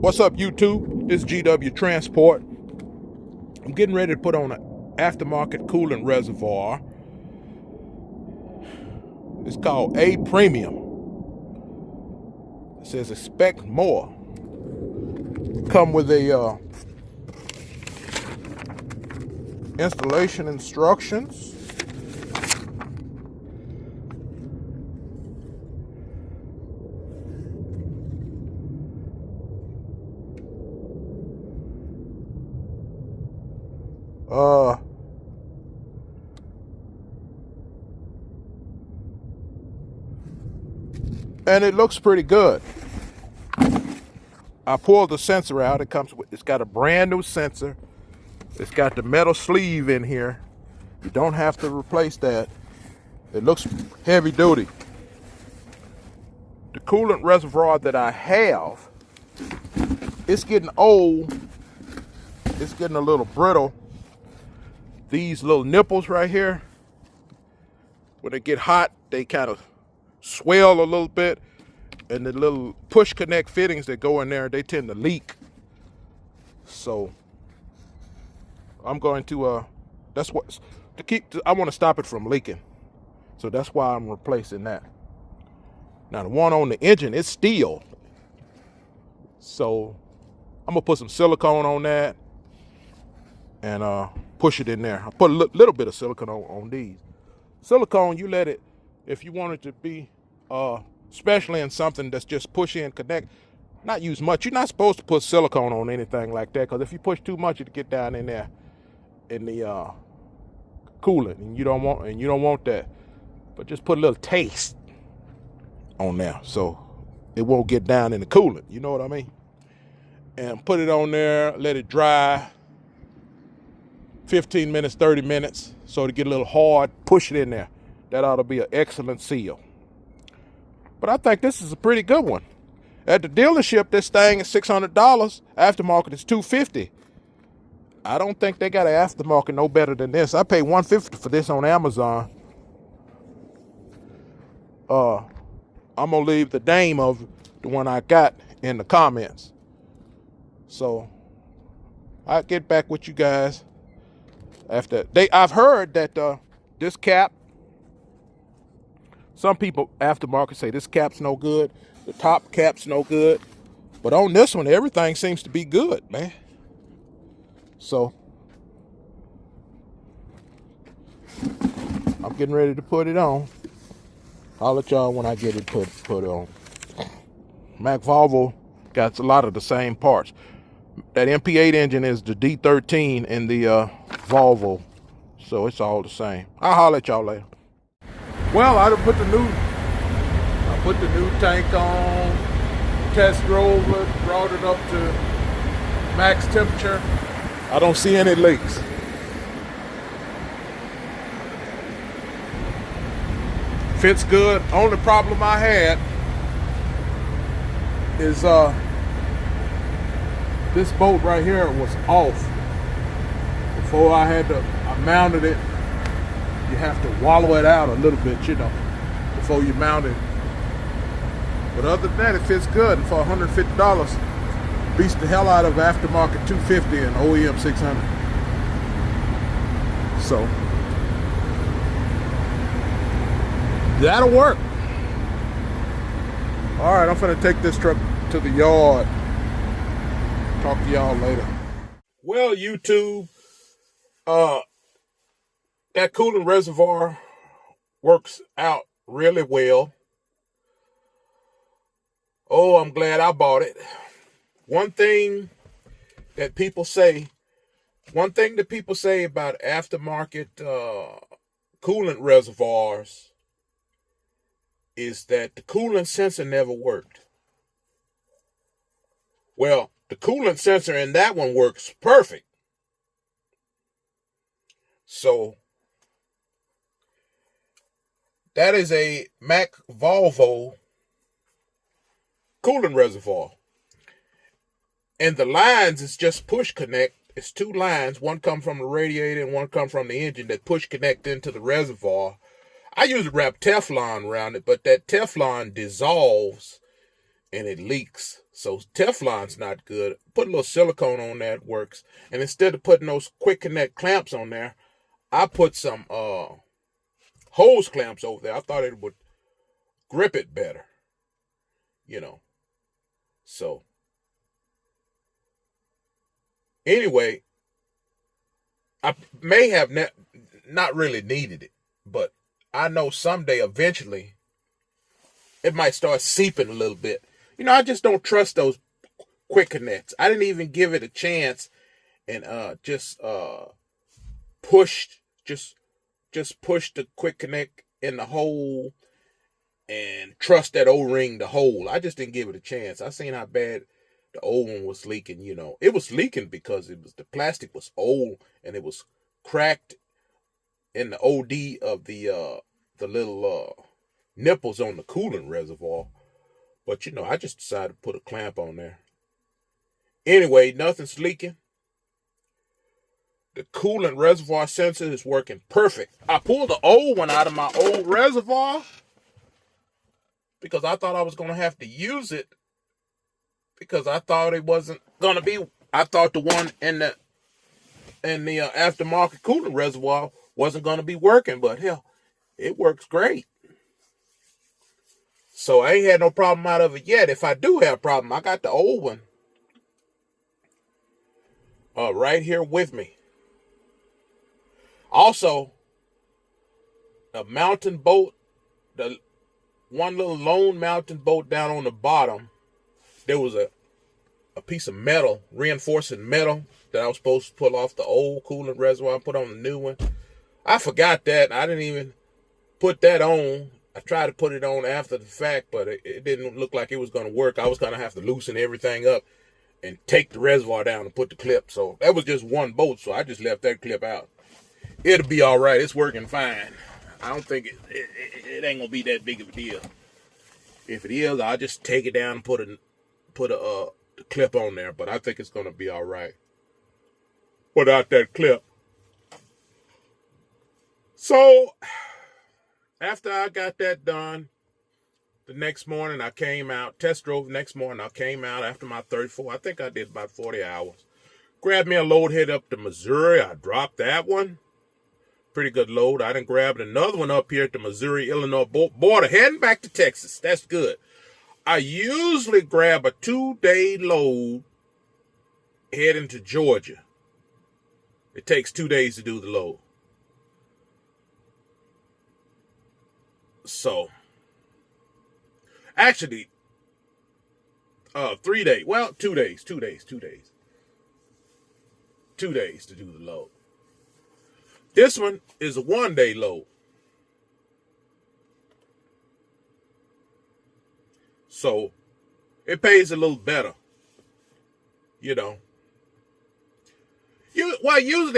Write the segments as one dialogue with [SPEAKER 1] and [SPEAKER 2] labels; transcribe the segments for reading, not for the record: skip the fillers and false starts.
[SPEAKER 1] What's up, YouTube? This is GW Transport. I'm getting ready to put on an aftermarket coolant reservoir. It's called A Premium. It says expect more. Come with a installation instructions. And it looks pretty good. I pulled the sensor out. It's got a brand new sensor. It's got the metal sleeve in here. You don't have to replace that. It looks heavy duty. The coolant reservoir that I have, it's getting old. It's getting a little brittle. These little nipples right here, when they get hot, they kind of swell a little bit, and the little push connect fittings that go in there, they tend to leak. So I'm going to I want to stop it from leaking. So that's why I'm replacing that. Now the one on the engine is steel. So I'm gonna put some silicone on that and push it in there. I put a little bit of silicone on these. Silicone, you let it, if you want it to be, especially in something that's just push in, connect, not use much. You're not supposed to put silicone on anything like that, because if you push too much, it'll get down in there in the coolant, and you don't want that. But just put a little taste on there so it won't get down in the coolant. You know what I mean? And put it on there, let it dry 15 minutes, 30 minutes, so to get a little hard, push it in there. That ought to be an excellent seal. But I think this is a pretty good one. At the dealership, this thing is $600. Aftermarket is $250. I don't think they got an aftermarket no better than this. I paid $150 for this on Amazon. I'm gonna leave the name of the one I got in the comments. So I'll get back with you guys after. I've heard that this cap, some people aftermarket say this cap's no good, the top cap's no good, but on this one, everything seems to be good, man. So I'm getting ready to put it on. I'll let y'all when I get it put on. Mac Volvo got a lot of the same parts. That MP8 engine is the D13 in the Volvo, so it's all the same. I'll holler at y'all later. Well, I put the new tank on, test drove it, brought it up to max temperature. I don't see any leaks. Fits good. Only problem I had is this bolt right here was off. Before I mounted it. You have to wallow it out a little bit, before you mount it. But other than that, it fits good. And for $150, beats the hell out of aftermarket $250 and OEM $600. So that'll work. All right, I'm gonna take this truck to the yard. Talk to y'all later. Well, YouTube, that coolant reservoir works out really well. Oh, I'm glad I bought it. One thing that people say about aftermarket coolant reservoirs is that the coolant sensor never worked. Well, the coolant sensor in that one works perfect. So that is a Mac Volvo coolant reservoir. And the lines is just push connect. It's two lines. One comes from the radiator and one comes from the engine that push connect into the reservoir. I usually wrap Teflon around it, but that Teflon dissolves and it leaks. So Teflon's not good. Put a little silicone on that, works. And instead of putting those quick connect clamps on there, I put some hose clamps over there. I thought it would grip it better, you know. So anyway, I may have not really needed it, but I know someday eventually it might start seeping a little bit. I just don't trust those quick connects. I didn't even give it a chance and just pushed just push the quick connect in the hole and trust that O-ring to hold. I just didn't give it a chance. I seen how bad the old one was leaking. It was leaking because the plastic was old and it was cracked in the OD of the little nipples on the coolant reservoir. But I just decided to put a clamp on there. Anyway, nothing's leaking. The coolant reservoir sensor is working perfect. I pulled the old one out of my old reservoir because I thought I was going to have to use it because I thought it wasn't going to be. I thought the one in the aftermarket coolant reservoir wasn't going to be working, but hell, it works great. So I ain't had no problem out of it yet. If I do have a problem, I got the old one right here with me. Also, the mountain boat, the one little lone mountain boat down on the bottom, there was a piece of metal, reinforcing metal, that I was supposed to pull off the old coolant reservoir and put on the new one. I forgot that. I didn't even put that on. I tried to put it on after the fact, but it didn't look like it was going to work. I was going to have to loosen everything up and take the reservoir down and put the clip. So that was just one bolt, so I just left that clip out. It'll be all right. It's working fine. I don't think it ain't going to be that big of a deal. If it is, I'll just take it down and put a clip on there. But I think it's going to be all right without that clip. So after I got that done, the next morning I came out, test drove the next morning. I came out after my 34. I think I did about 40 hours. Grabbed me a load, head up to Missouri. I dropped that one. Pretty good load. I done grabbed another one up here at the Missouri-Illinois border, heading back to Texas. That's good. I usually grab a 2-day load heading to Georgia. It takes 2 days to do the load. So, actually, 3 days. Well, 2 days. 2 days. 2 days. 2 days to do the load. This one is a 1-day load. So, it pays a little better. Usually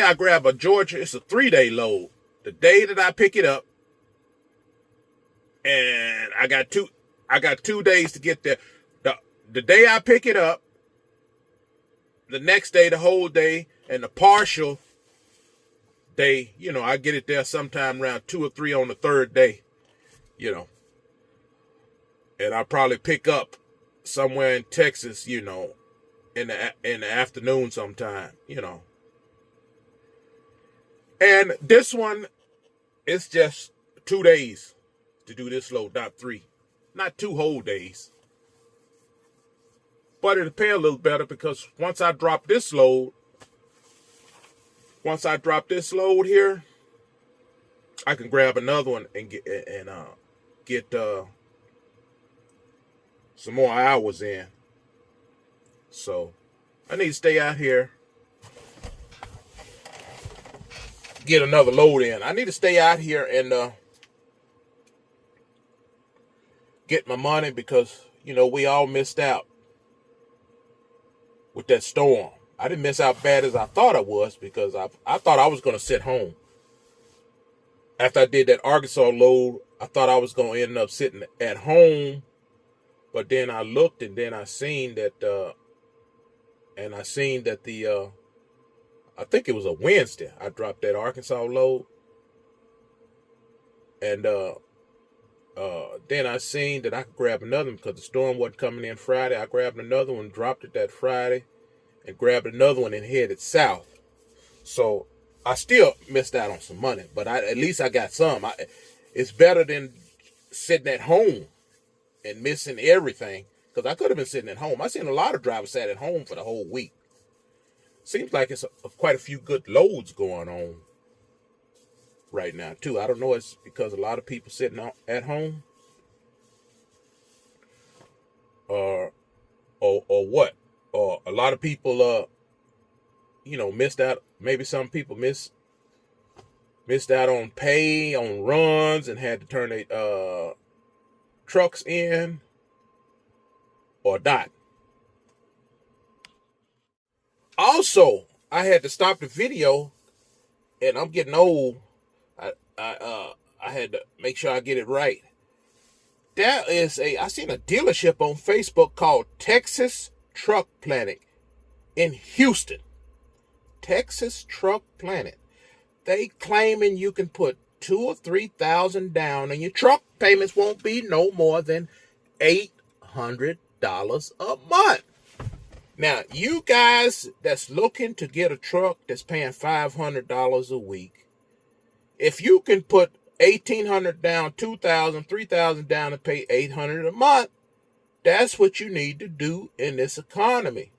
[SPEAKER 1] I grab a Georgia. It's a 3-day load. The day that I pick it up, and I got 2 days to get there. The day I pick it up, the next day, the whole day, and the partial day, I get it there sometime around 2 or 3 on the 3rd day, and I probably pick up somewhere in Texas, in the afternoon sometime, And this one, it's just 2 days to do this load, not 3, not 2 whole days. But it'll pay a little better because once I drop this load here, I can grab another one and get some more hours in. So I need to stay out here, get another load in. I need to stay out here and get my money because we all missed out with that storm. I didn't miss out bad as I thought I was because I thought I was going to sit home. After I did that Arkansas load, I thought I was going to end up sitting at home. But then I looked and then I seen that I think it was a Wednesday, I dropped that Arkansas load. And Then I seen that I could grab another one because the storm wasn't coming in Friday. I grabbed another one, dropped it that Friday, and grabbed another one and headed south. So I still missed out on some money, but at least I got some. It's better than sitting at home and missing everything, because I could have been sitting at home. I seen a lot of drivers sat at home for the whole week. Seems like it's quite a few good loads going on right now too. I don't know, it's because a lot of people sitting at home, or what, or a lot of people missed out. Maybe some people missed out on pay on runs and had to turn their trucks in, or not. Also, I had to stop the video, and I'm getting old. I had to make sure I get it right. I seen a dealership on Facebook called Texas Truck Planet in Houston. Texas Truck Planet. They claiming you can put $2,000 or $3,000 down, and your truck payments won't be no more than $800 a month. Now, you guys that's looking to get a truck that's paying $500 a week, if you can put $1,800 down, $2,000, $3,000 down, and pay $800 a month, that's what you need to do in this economy.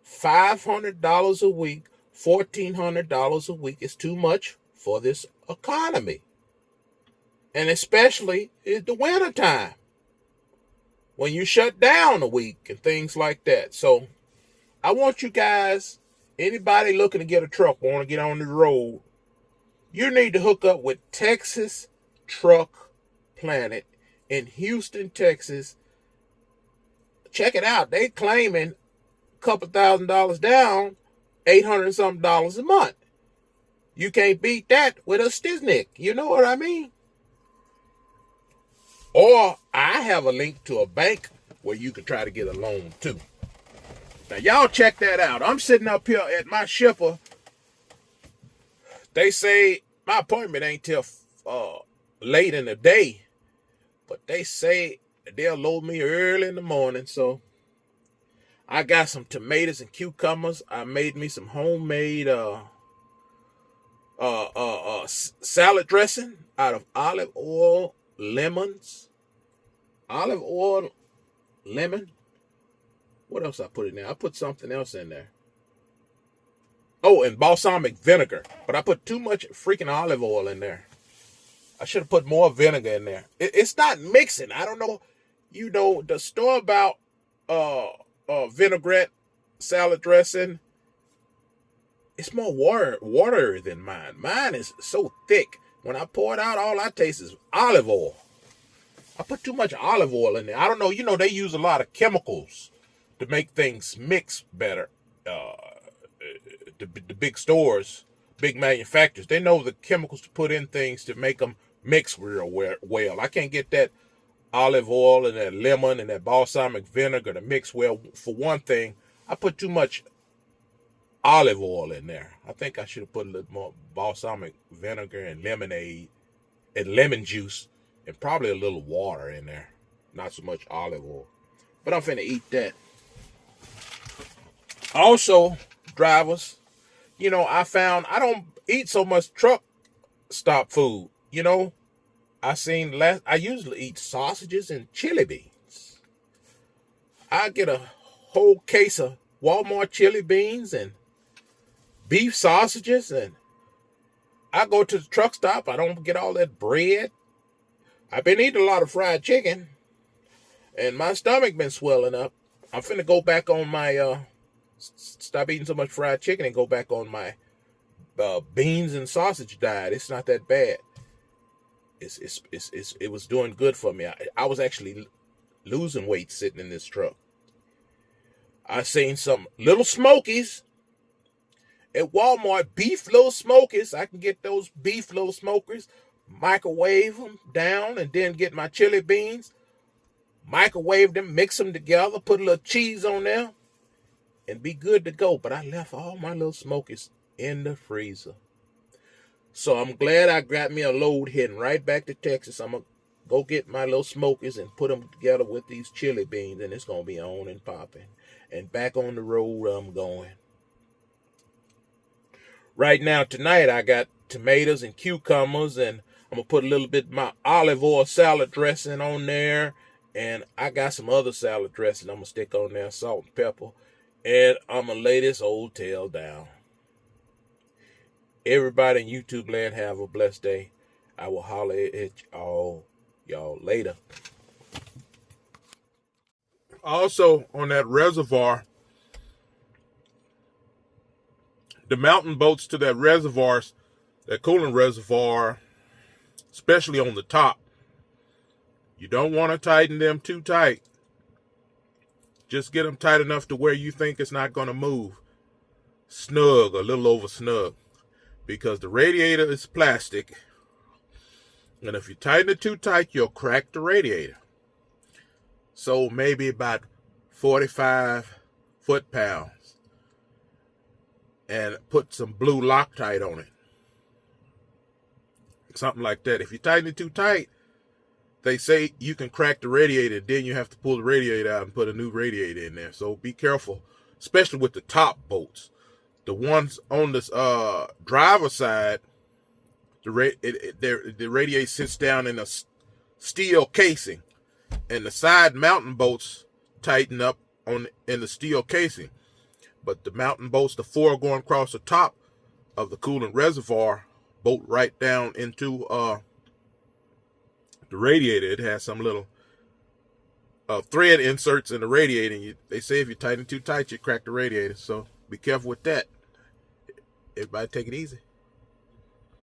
[SPEAKER 1] $500 a week, $1,400 a week is too much for this economy. And especially in the wintertime, when you shut down a week and things like that. So I want you guys, anybody looking to get a truck, want to get on the road, you need to hook up with Texas Truck Planet in Houston, Texas. Check it out. They claiming a couple $1,000 down, $800 something a month. You can't beat that with a Stiznik. You know what I mean? Or I have a link to a bank where you can try to get a loan too. Now y'all check that out. I'm sitting up here at my shipper. They say my appointment ain't till late in the day, but they say they'll load me early in the morning. So I got some tomatoes and cucumbers. I made me some homemade salad dressing out of olive oil, lemons, lemon. What else I put in there? I put something else in there. Oh, and balsamic vinegar. But I put too much freaking olive oil in there. I should have put more vinegar in there. It's not mixing. I don't know. You know, the store-bought vinaigrette salad dressing, it's more watery than mine. Mine is so thick. When I pour it out, all I taste is olive oil. I put too much olive oil in there. I don't know. You know, they use a lot of chemicals to make things mix better. The big stores, big manufacturers, they know the chemicals to put in things to make them mix real well. I can't get that olive oil and that lemon and that balsamic vinegar to mix well. For one thing, I put too much olive oil in there. I think I should have put a little more balsamic vinegar and lemonade and lemon juice and probably a little water in there. Not so much olive oil. But I'm finna eat that. Also, drivers, you know, I found I don't eat so much truck stop food. You know, I usually eat sausages and chili beans. I get a whole case of Walmart chili beans and beef sausages, and I go to the truck stop. I don't get all that bread. I've been eating a lot of fried chicken, and my stomach been swelling up. I'm finna go back on my stop eating so much fried chicken and go back on my beans and sausage diet. It's not that bad. It was doing good for me. I was actually losing weight sitting in this truck. I seen some little smokies at Walmart, beef little smokies. I can get those beef little smokers, microwave them down, and then get my chili beans, microwave them, mix them together, put a little cheese on there, and be good to go. But I left all my little smokies in the freezer. So I'm glad I got me a load heading right back to Texas. I'm going to go get my little smokers and put them together with these chili beans, and it's going to be on and popping. And back on the road I'm going. Right now, tonight, I got tomatoes and cucumbers, and I'm going to put a little bit of my olive oil salad dressing on there. And I got some other salad dressing I'm going to stick on there, salt and pepper. And I'm going to lay this old tail down. Everybody in YouTube land, have a blessed day. I will holler at y'all later. Also, on that reservoir, the mountain boats to that reservoirs, that coolant reservoir, especially on the top, you don't want to tighten them too tight. Just get them tight enough to where you think it's not going to move. Snug, a little over snug. Because the radiator is plastic. And if you tighten it too tight, you'll crack the radiator. So maybe about 45 foot-pounds. And put some blue Loctite on it. Something like that. If you tighten it too tight, they say you can crack the radiator. Then you have to pull the radiator out and put a new radiator in there. So be careful, especially with the top boats. The ones on this driver's side, the radiator sits down in a steel casing, and the side mountain boats tighten up in the steel casing. But the mountain boats, the four going across the top of the coolant reservoir, bolt right down into the radiator. It has some little thread inserts in the radiator. And they say if you tighten too tight, you crack the radiator. So be careful with that. Everybody take it easy.